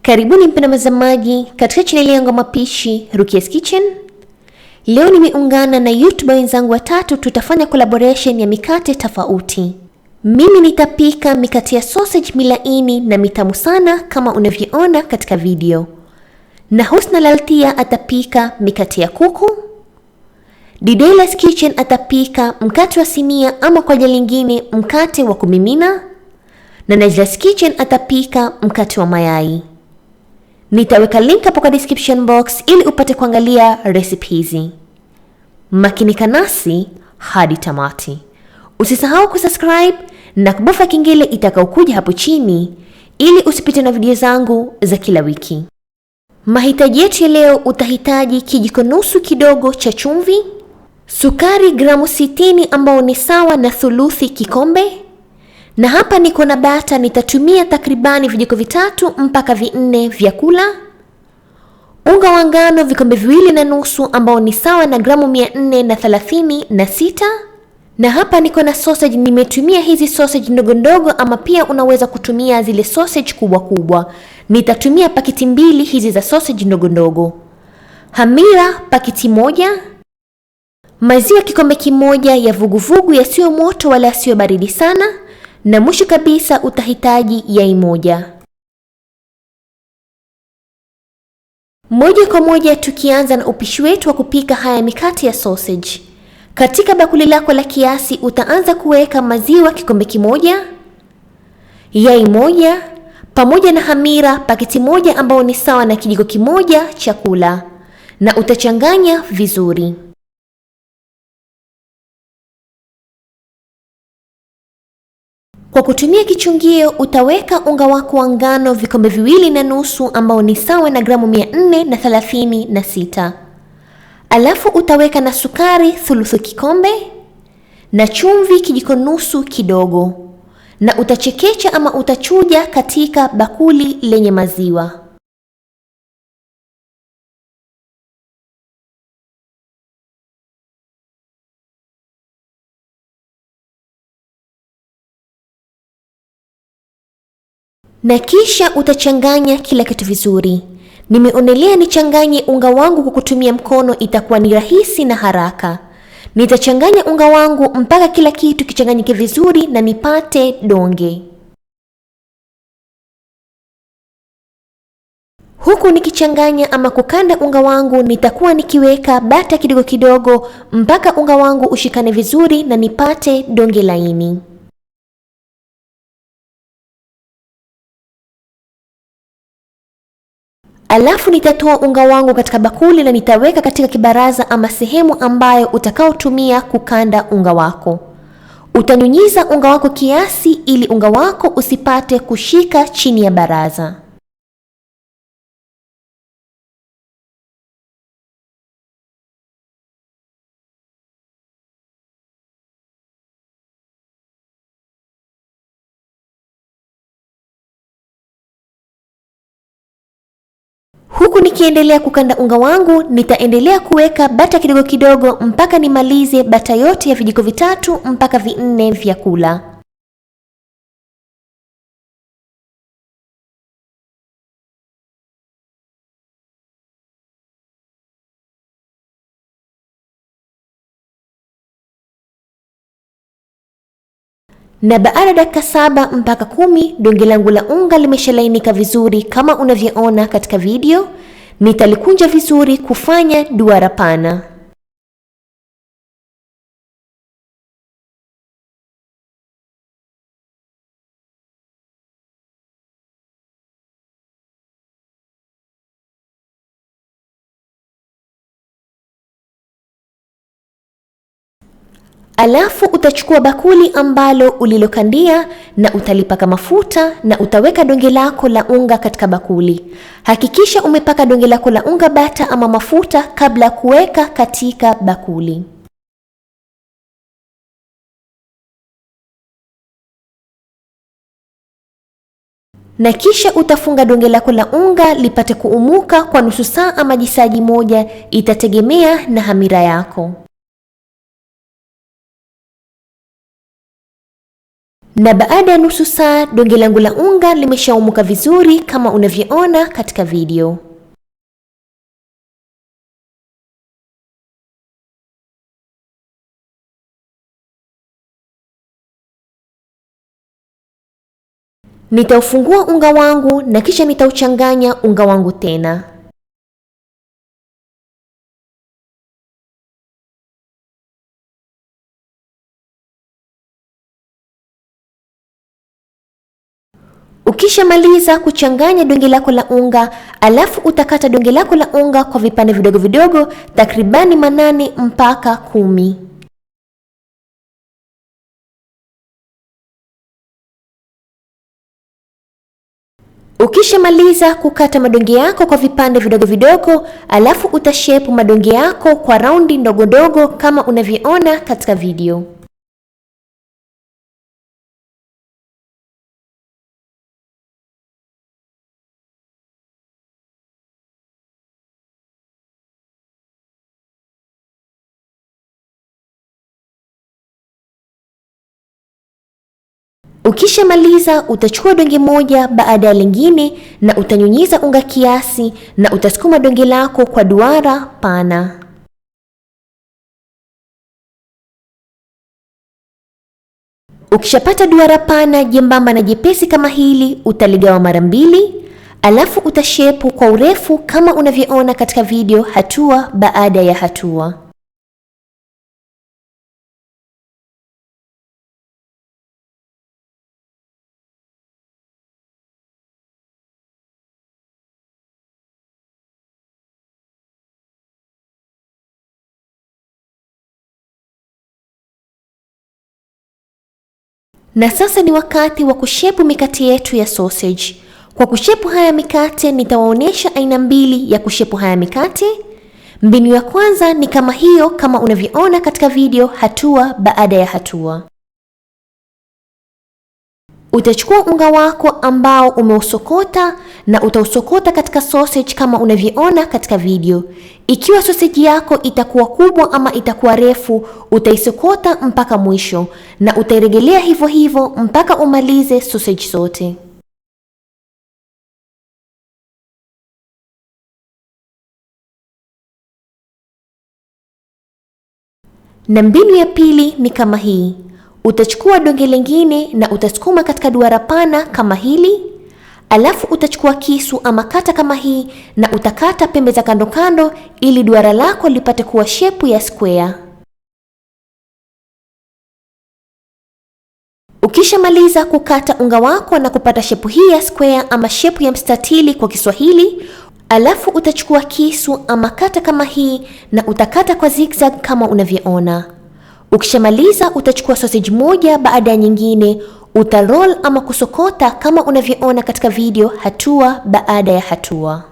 Karibuni mpenda mtazamaji katika chaneli yangu Mapishi Rukias Kitchen. Leo nimeungana na YouTuber wenzangu watatu, tutafanya collaboration ya mikate tofauti. Mimi nitapika mikate ya sausage milaini na mitamu sana kama unavyoona katika video. Na Husna Laltia atapika mikate ya kuku. Didela's Kitchen atapika mkate wa sinia ama kwa jina lingine mkate wa kumimina. Na Najla's Kitchen atapika mkate wa mayai. Nitaweka link hapo kwa description box ili upate kuangalia recipe hizi. Makinika nasi hadi tamati. Usisahau kusubscribe na kubofya kengele itakayokuja hapo chini ili usipite na video zangu za kila wiki. Mahitaji yetu ya leo, utahitaji kijiko nusu kidogo cha chumvi, sukari gramu 60 ambao ni sawa na thuluthi kikombe, na hapa niko na bata, nitatumia takribani vijiko 3 mpaka 4 vya kula. Unga wa ngano vikombe 2.5 ambao ni sawa na gramu 436. Na hapa niko na sausage, nimetumia hizi sausage ndogo ndogo ama pia unaweza kutumia zile sausage kubwa kubwa. Nitatumia pakiti 2 hizi za sausage ndogo ndogo. Hamira pakiti 1. Maziwa kikombe kimoja ya vuguvugu yasiyo moto wala yasiyo baridi sana. Na mwisho kabisa utahitaji yai moja. Moja kwa moja tukianza na upishi wetu wa kupika haya mikate ya sausage. Katika bakuli lako la kiasi utaanza kuweka maziwa kikombe kimoja, yai moja, pamoja na hamira paketi 1 ambao ni sawa na kijiko kimoja cha kula, na utachanganya vizuri. Kwa kutumia kichungio utaweka unga wako wa ngano vikombe 2.5 ambao ni sawa na gramu 436. Alafu utaweka na sukari thuluthi kikombe na chumvi kijiko nusu kidogo, na utachekecha ama utachuja katika bakuli lenye maziwa. Na kisha utachanganya kila kitu vizuri. Nimeonelea nichanganye unga wangu kwa kutumia mkono, itakuwa ni rahisi na haraka. Nitachanganya unga wangu mpaka kila kitu kichanganyike vizuri na nipate donge. Huku nikichanganya ama kukanda unga wangu, nitakuwa nikiweka bata kidogo kidogo mpaka unga wangu ushikane vizuri na nipate donge laini. Alafu nitatoa unga wangu katika bakuli na nitaweka katika kibaraza ama sehemu ambayo utakaotumia kukanda unga wako. Utanyunyiza unga wako kiasi ili unga wako usipate kushika chini ya baraza. Huku nikiendelea kukanda unga wangu, nitaendelea kuweka bata kidogo kidogo mpaka nimalize bata yote ya vijiko 3 mpaka 4 vya kula. Na baada ya dakika 7 mpaka 10 donge langu la unga limeshalainika vizuri kama unavyoona katika video. Nitalikunja vizuri kufanya duara pana. Alafu utachukua bakuli ambalo ulilokandia na utalipaka mafuta na utaweka donge lako la unga katika bakuli. Hakikisha umepaka donge lako la unga bata ama mafuta kabla kuweka katika bakuli. Na kisha utafunga donge lako la unga lipate kuumuka kwa nusu saa ama jisaji moja, itategemea na hamira yako. Na baada ya nusu saa donge langu la unga limeshaumuka vizuri kama unavyoona katika video. Nitaufungua unga wangu na kisha nitauchanganya unga wangu tena. Ukishamaliza kuchanganya donge lako la unga, alafu utakata donge lako la unga kwa vipande vidogo vidogo takribani 8 mpaka 10. Ukishamaliza kukata madonge yako kwa vipande vidogo vidogo, alafu utashape madonge yako kwa raundi ndogo ndogo kama unavyoona katika video. Ukishamaliza utachukua donge moja baada ya lingine na utanyunyiza unga kiasi na utasukuma donge lako kwa duara pana. Ukishapata duara pana jembamba na jepesi kama hili, utaligawa mara 2, alafu utashape kwa urefu kama unavyoona katika video, hatua baada ya hatua. Na sasa ni wakati wa kushepu mikate yetu ya sausage. Kwa kushepu haya mikate nitawaonyesha aina 2 ya kushepu haya mikate. Mbinu ya kwanza ni kama hiyo kama unavyoona katika video, hatua baada ya hatua. Utachukua unga wako ambao umeusokota na utausokota katika sausage kama unavyoona katika video. Ikiwa sausage yako itakuwa kubwa ama itakuwa refu, utaisokota mpaka mwisho na utairegelea hivyo hivyo mpaka umalize sausage zote. Na mbinu ya pili ni kama hii. Utachukua donge lingine na utasukuma katika duara pana kama hili, alafu utachukua kisu ama kata kama hii na utakata pembe za kando kando ili duara lako lipate kuwa shepu ya square. Ukishamaliza kukata unga wako na kupata shepu hii ya square ama shepu ya mstatili kwa Kiswahili, alafu utachukua kisu ama kata kama hii na utakata kwa zigzag kama unavyoona. Ukishamaliza utachukua sausage moja baada ya nyingine, utaroll ama kusokota kama unavyoona katika video, hatua baada ya hatua.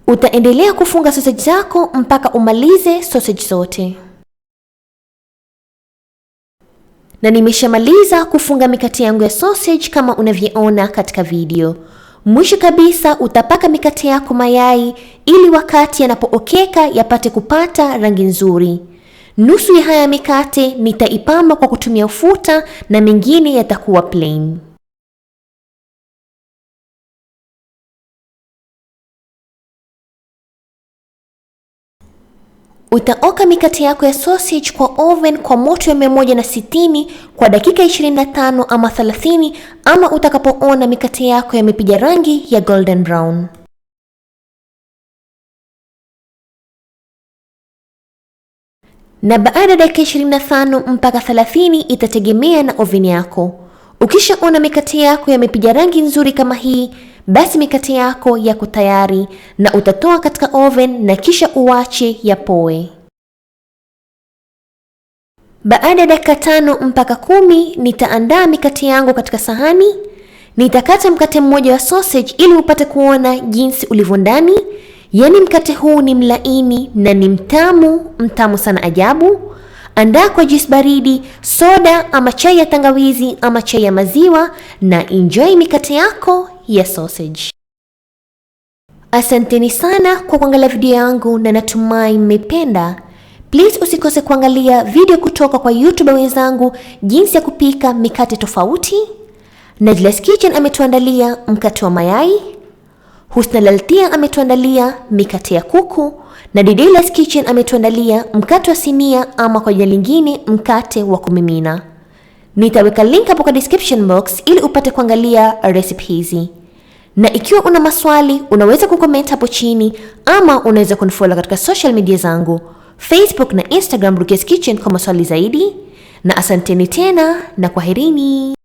Utaendelea kufunga sausage zako mpaka umalize sausage zote. Na nimeshamaliza kufunga mikate yangu ya sausage kama unavyoona katika video. Mwisho kabisa utapaka mikate yako mayai ili wakati yanapookeka yapate kupata rangi nzuri. Nusu ya haya mikate nitaipamba kwa kutumia ufuta na mengine yatakuwa plain. Utaoka mikate yako ya sausage kwa oven kwa moto ya 160 kwa dakika 25 ama 30 ama utakapoona mikate yako yamepiga rangi ya golden brown. Na baada ya dakika 25 mpaka 30 itategemea na oven yako. Ukishaona mikate yako yamepiga rangi nzuri kama hii, basi mikate yako yako tayari na utatoa katika oven na kisha uache yapoe. Baada ya dakika 5 mpaka 10 nitaandaa mikate yangu katika sahani. Nitakata mkate mmoja wa sausage ili upate kuona jinsi ulivyo ndani. Yaani mkate huu ni mlaini na ni mtamu sana ajabu. Andaa kwa juice baridi, soda ama chai ya tangawizi ama chai ya maziwa na enjoy mikate yako ya sausage. Asanteni sana kwa kuangalia video yangu na natumai mmependa. Please usikose kuangalia video kutoka kwa YouTuber wenzangu jinsi ya kupika mikate tofauti. Najla's Kitchen ametuandalia mkate wa mayai. Husna Laltia ametuandalia mikate ya kuku. Na Didela's Kitchen ametuandalia mkate wa sinia ama kwa jina lingine mkate wa kumimina. Nitaweka link hapo kwa description box ili upate kuangalia recipe hizi. Na ikiwa una maswali, unaweza kucomment hapo chini ama unaweza kunifollow katika social media zangu, Facebook na Instagram Rukia's Kitchen kwa maswali zaidi. Na asanteni tena na kwaherini.